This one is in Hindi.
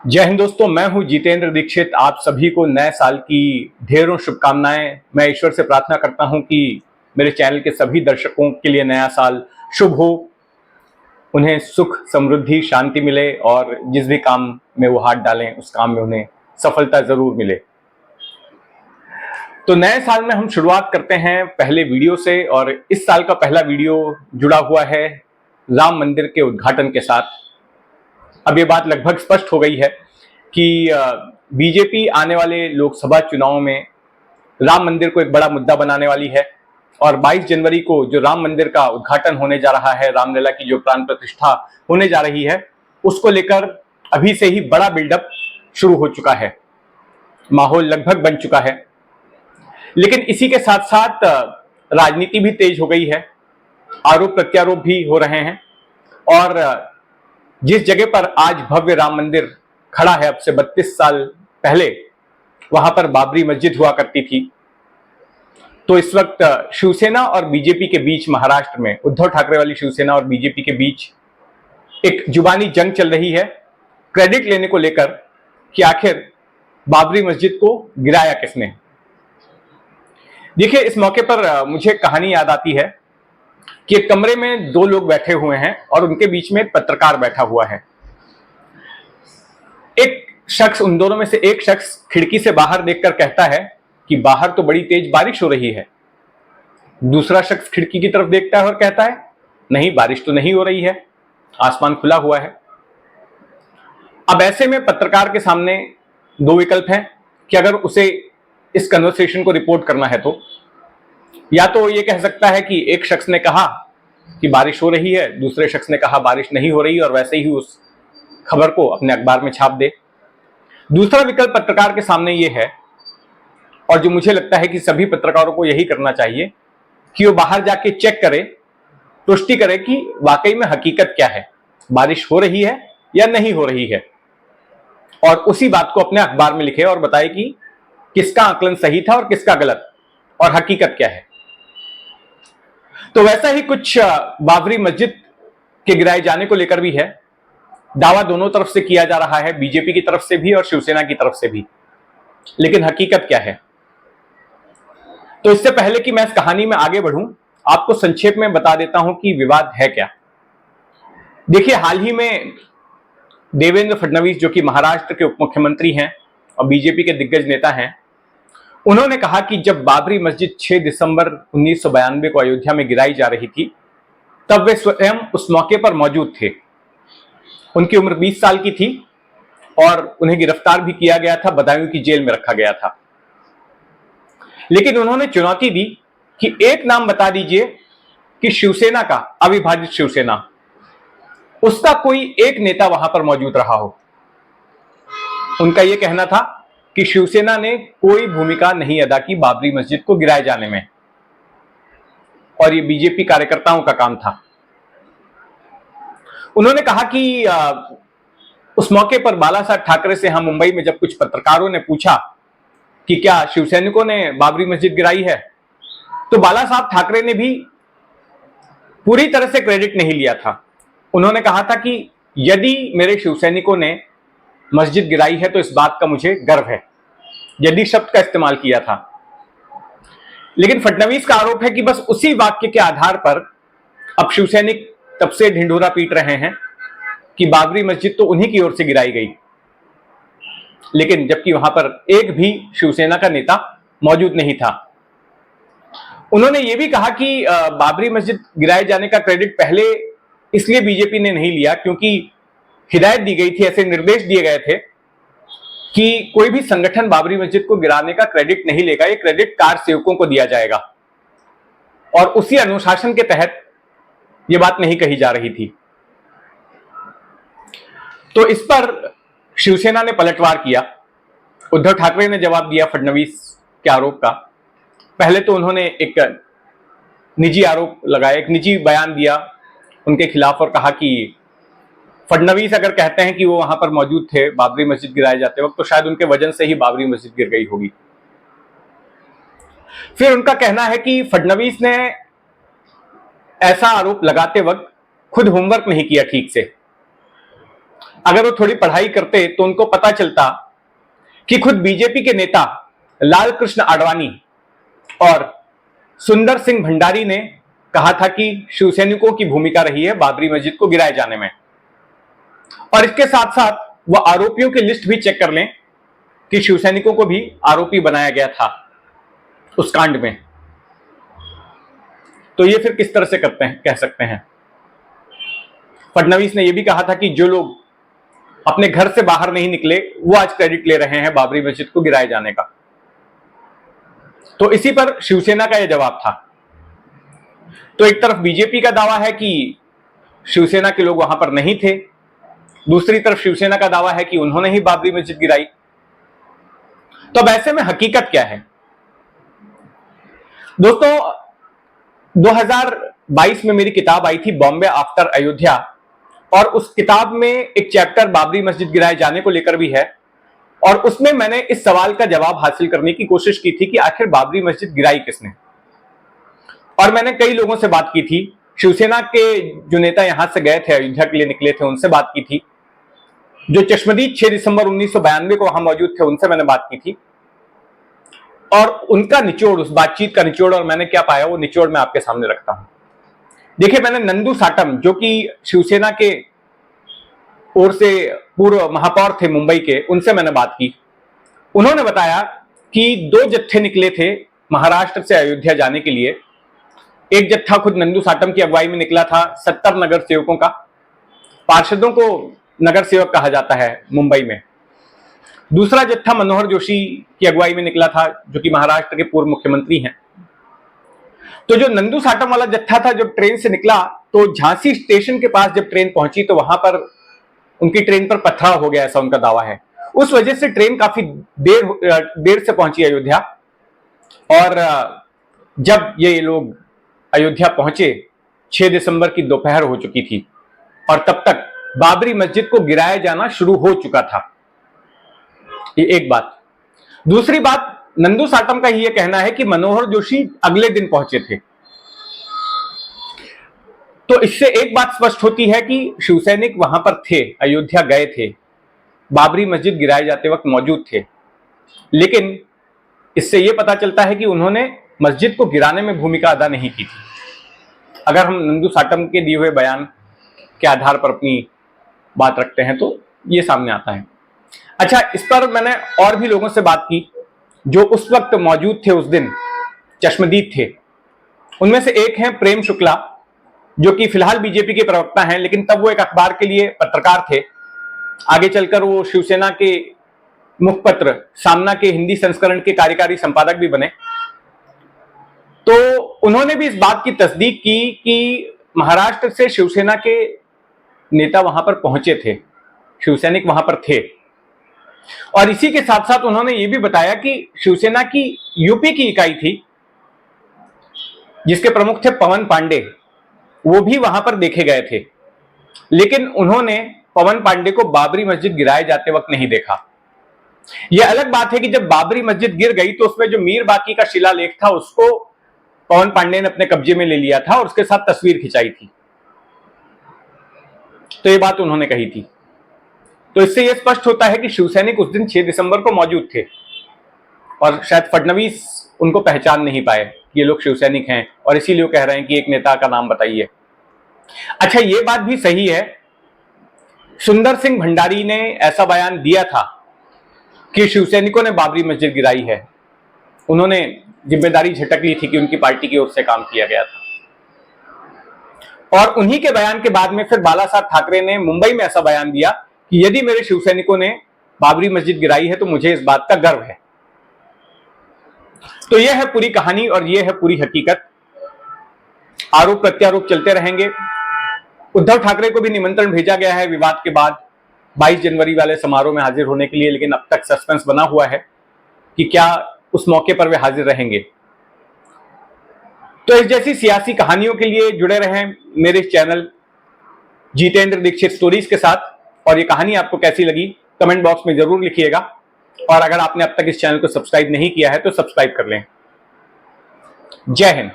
जय हिंद दोस्तों, मैं हूं जितेंद्र दीक्षित। आप सभी को नए साल की ढेरों शुभकामनाएं। मैं ईश्वर से प्रार्थना करता हूं कि मेरे चैनल के सभी दर्शकों के लिए नया साल शुभ हो, उन्हें सुख समृद्धि शांति मिले और जिस भी काम में वो हाथ डालें उस काम में उन्हें सफलता जरूर मिले। तो नए साल में हम शुरुआत करते हैं पहले वीडियो से, और इस साल का पहला वीडियो जुड़ा हुआ है राम मंदिर के उद्घाटन के साथ। अब ये बात लगभग स्पष्ट हो गई है कि बीजेपी आने वाले लोकसभा चुनाव में राम मंदिर को एक बड़ा मुद्दा बनाने वाली है, और 22 जनवरी को जो राम मंदिर का उद्घाटन होने जा रहा है, रामलला की जो प्राण प्रतिष्ठा होने जा रही है, उसको लेकर अभी से ही बड़ा बिल्डअप शुरू हो चुका है, माहौल लगभग बन चुका है। लेकिन इसी के साथ साथ राजनीति भी तेज हो गई है, आरोप प्रत्यारोप भी हो रहे हैं, और जिस जगह पर आज भव्य राम मंदिर खड़ा है, अब से 32 साल पहले वहां पर बाबरी मस्जिद हुआ करती थी। तो इस वक्त शिवसेना और बीजेपी के बीच, महाराष्ट्र में उद्धव ठाकरे वाली शिवसेना और बीजेपी के बीच एक जुबानी जंग चल रही है, क्रेडिट लेने को लेकर कि आखिर बाबरी मस्जिद को गिराया किसने। देखिए, इस मौके पर मुझे कहानी याद आती है कि एक कमरे में दो लोग बैठे हुए हैं और उनके बीच में एक पत्रकार बैठा हुआ है। एक शख्स, उन दोनों में से एक शख्स खिड़की से बाहर देखकर कहता है कि बाहर तो बड़ी तेज बारिश हो रही है। दूसरा शख्स खिड़की की तरफ देखता है और कहता है, नहीं, बारिश तो नहीं हो रही है, आसमान खुला हुआ है। अब ऐसे में पत्रकार के सामने दो विकल्प हैं कि अगर उसे इस कन्वर्सेशन को रिपोर्ट करना है तो या तो ये कह सकता है कि एक शख्स ने कहा कि बारिश हो रही है, दूसरे शख्स ने कहा बारिश नहीं हो रही, और वैसे ही उस खबर को अपने अखबार में छाप दे। दूसरा विकल्प पत्रकार के सामने ये है, और जो मुझे लगता है कि सभी पत्रकारों को यही करना चाहिए, कि वो बाहर जाके चेक करे, पुष्टि करे कि वाकई में हकीकत क्या है, बारिश हो रही है या नहीं हो रही है, और उसी बात को अपने अखबार में लिखे और बताए कि किसका आकलन सही था और किसका गलत, और हकीकत क्या है। तो वैसा ही कुछ बाबरी मस्जिद के गिराए जाने को लेकर भी है। दावा दोनों तरफ से किया जा रहा है, बीजेपी की तरफ से भी और शिवसेना की तरफ से भी, लेकिन हकीकत क्या है। तो इससे पहले कि मैं इस कहानी में आगे बढ़ूं, आपको संक्षेप में बता देता हूं कि विवाद है क्या। देखिए, हाल ही में देवेंद्र फडणवीस, जो कि महाराष्ट्र के उप मुख्यमंत्री हैं और बीजेपी के दिग्गज नेता हैं, उन्होंने कहा कि जब बाबरी मस्जिद 6 दिसंबर 1992 को अयोध्या में गिराई जा रही थी, तब वे स्वयं उस मौके पर मौजूद थे। उनकी उम्र 20 साल की थी और उन्हें गिरफ्तार भी किया गया था, बदायूं की जेल में रखा गया था। लेकिन उन्होंने चुनौती दी कि एक नाम बता दीजिए कि शिवसेना का, अविभाजित शिवसेना, उसका कोई एक नेता वहां पर मौजूद रहा हो। उनका यह कहना था कि शिवसेना ने कोई भूमिका नहीं अदा की बाबरी मस्जिद को गिराए जाने में, और ये बीजेपी कार्यकर्ताओं का काम था। उन्होंने कहा कि उस मौके पर बाला साहब ठाकरे से, हम मुंबई में जब कुछ पत्रकारों ने पूछा कि क्या शिवसैनिकों ने बाबरी मस्जिद गिराई है, तो बाला साहब ठाकरे ने भी पूरी तरह से क्रेडिट नहीं लिया था। उन्होंने कहा था कि यदि मेरे शिवसैनिकों ने मस्जिद गिराई है तो इस बात का मुझे गर्व है, यदि शब्द का इस्तेमाल किया था। लेकिन फडणवीस का आरोप है कि बस उसी वाक्य के आधार पर अब शिवसैनिक तब से ढिंढोरा पीट रहे हैं कि बाबरी मस्जिद तो उन्हीं की ओर से गिराई गई, लेकिन जबकि वहां पर एक भी शिवसेना का नेता मौजूद नहीं था। उन्होंने यह भी कहा कि बाबरी मस्जिद गिराए जाने का क्रेडिट पहले इसलिए बीजेपी ने नहीं लिया क्योंकि हिदायत दी गई थी, ऐसे निर्देश दिए गए थे कि कोई भी संगठन बाबरी मस्जिद को गिराने का क्रेडिट नहीं लेगा, ये क्रेडिट कार सेवकों को दिया जाएगा, और उसी अनुशासन के तहत ये बात नहीं कही जा रही थी। तो इस पर शिवसेना ने पलटवार किया। उद्धव ठाकरे ने जवाब दिया फडणवीस के आरोप का। पहले तो उन्होंने एक निजी आरोप लगाया, एक निजी बयान दिया उनके खिलाफ, और कहा कि फडणवीस अगर कहते हैं कि वो वहां पर मौजूद थे बाबरी मस्जिद गिराए जाते वक्त, तो शायद उनके वजन से ही बाबरी मस्जिद गिर गई होगी। फिर उनका कहना है कि फडणवीस ने ऐसा आरोप लगाते वक्त खुद होमवर्क नहीं किया ठीक से। अगर वो थोड़ी पढ़ाई करते तो उनको पता चलता कि खुद बीजेपी के नेता लाल कृष्ण आडवाणी और सुंदर सिंह भंडारी ने कहा था कि शिवसैनिकों की भूमिका रही है बाबरी मस्जिद को गिराए जाने में। और इसके साथ साथ वो आरोपियों की लिस्ट भी चेक कर लें कि शिवसैनिकों को भी आरोपी बनाया गया था उस कांड में। तो ये फिर किस तरह से करते हैं, कह सकते हैं। फडणवीस ने यह भी कहा था कि जो लोग अपने घर से बाहर नहीं निकले वो आज क्रेडिट ले रहे हैं बाबरी मस्जिद को गिराए जाने का। तो इसी पर शिवसेना का यह जवाब था। तो एक तरफ बीजेपी का दावा है कि शिवसेना के लोग वहां पर नहीं थे, दूसरी तरफ शिवसेना का दावा है कि उन्होंने ही बाबरी मस्जिद गिराई। तो अब ऐसे में हकीकत क्या है दोस्तों? 2022 में मेरी किताब आई थी बॉम्बे आफ्टर अयोध्या, और उस किताब में एक चैप्टर बाबरी मस्जिद गिराए जाने को लेकर भी है। और उसमें मैंने इस सवाल का जवाब हासिल करने की कोशिश की थी कि आखिर बाबरी मस्जिद गिराई किसने। और मैंने कई लोगों से बात की थी, शिवसेना के जो नेता यहां से गए थे, अयोध्या के लिए निकले थे, उनसे बात की थी। जो चश्मदीद 6 दिसंबर 1992 को वहां मौजूद थे, उनसे मैंने बात की थी। और उनका निचोड़, उस बातचीत का निचोड़ और मैंने क्या पाया, वो निचोड़ मैं आपके सामने रखता हूं। देखिए, मैंने नंदू साटम, जो कि शिवसेना के ओर से पूर्व महापौर थे मुंबई के, उनसे मैंने बात की। उन्होंने बताया कि 2 जत्थे निकले थे महाराष्ट्र से अयोध्या जाने के लिए। एक जत्था खुद नंदू साटम की अगुवाई में निकला था, 70 नगर सेवकों का। पार्षदों को नगर सेवक कहा जाता है मुंबई में। दूसरा जत्था मनोहर जोशी की अगुवाई में निकला था, जो कि महाराष्ट्र के पूर्व मुख्यमंत्री हैं। तो जो नंदू साटम वाला जत्था था, जब ट्रेन से निकला तो झांसी स्टेशन के पास जब ट्रेन पहुंची तो वहां पर उनकी ट्रेन पर पथराव हो गया, ऐसा उनका दावा है। उस वजह से ट्रेन काफी देर से पहुंची अयोध्या। और जब ये लोग अयोध्या पहुंचे, 6 दिसंबर की दोपहर हो चुकी थी और तब तक बाबरी मस्जिद को गिराया जाना शुरू हो चुका था। ये एक बात। दूसरी बात, नंदू साटम का ही यह कहना है कि मनोहर जोशी अगले दिन पहुंचे थे। तो इससे एक बात स्पष्ट होती है कि शिवसैनिक वहां पर थे, अयोध्या गए थे, बाबरी मस्जिद गिराए जाते वक्त मौजूद थे। लेकिन इससे यह पता चलता है कि उन्होंने मस्जिद को गिराने में भूमिका अदा नहीं की थी। अगर हम नंदू साटम के दिए हुए बयान के आधार पर अपनी बात रखते हैं तो यह सामने आता है। अच्छा, इस पर मैंने और भी लोगों से बात की जो उस वक्त मौजूद थे, उस दिन चश्मदीद थे। उनमें से एक हैं प्रेम शुक्ला, जो कि फिलहाल बीजेपी के प्रवक्ता हैं, लेकिन तब वो एक अखबार के लिए पत्रकार थे। आगे चलकर वो शिवसेना के मुखपत्र सामना के हिंदी संस्करण के कार्यकारी संपादक भी बने। तो उन्होंने भी इस बात की तस्दीक की कि महाराष्ट्र से शिवसेना के नेता वहां पर पहुंचे थे, शिवसैनिक वहां पर थे। और इसी के साथ साथ उन्होंने ये भी बताया कि शिवसेना की यूपी की इकाई थी, जिसके प्रमुख थे पवन पांडे, वो भी वहां पर देखे गए थे। लेकिन उन्होंने पवन पांडे को बाबरी मस्जिद गिराए जाते वक्त नहीं देखा। यह अलग बात है कि जब बाबरी मस्जिद गिर गई तो उसमें जो मीर बाकी का शिलालेख था उसको पवन पांडे ने अपने कब्जे में ले लिया था और उसके साथ तस्वीर खिंचाई थी। तो ये बात उन्होंने कही थी। तो इससे यह स्पष्ट होता है कि शिवसैनिक उस दिन 6 दिसंबर को मौजूद थे और शायद फडणवीस उनको पहचान नहीं पाए, ये लोग शिवसैनिक हैं, और इसीलिए वो कह रहे हैं कि एक नेता का नाम बताइए। अच्छा, ये बात भी सही है, सुंदर सिंह भंडारी ने ऐसा बयान दिया था कि शिवसैनिकों ने बाबरी मस्जिद गिराई है। उन्होंने जिम्मेदारी झटक ली थी कि उनकी पार्टी की ओर से काम किया गया था। और उन्हीं के बयान के बाद में फिर बाला साहब ठाकरे ने मुंबई में ऐसा बयान दिया कि यदि मेरे शिवसैनिकों ने बाबरी मस्जिद गिराई है तो मुझे इस बात का गर्व है। तो यह है पूरी कहानी और यह है पूरी हकीकत। आरोप प्रत्यारोप चलते रहेंगे। उद्धव ठाकरे को भी निमंत्रण भेजा गया है विवाद के बाद 22 जनवरी वाले समारोह में हाजिर होने के लिए, लेकिन अब तक सस्पेंस बना हुआ है कि क्या उस मौके पर वे हाजिर रहेंगे। तो इस जैसी सियासी कहानियों के लिए जुड़े रहें मेरे चैनल जितेंद्र दीक्षित स्टोरीज के साथ। और ये कहानी आपको कैसी लगी कमेंट बॉक्स में जरूर लिखिएगा। और अगर आपने अब तक इस चैनल को सब्सक्राइब नहीं किया है तो सब्सक्राइब कर लें। जय हिंद।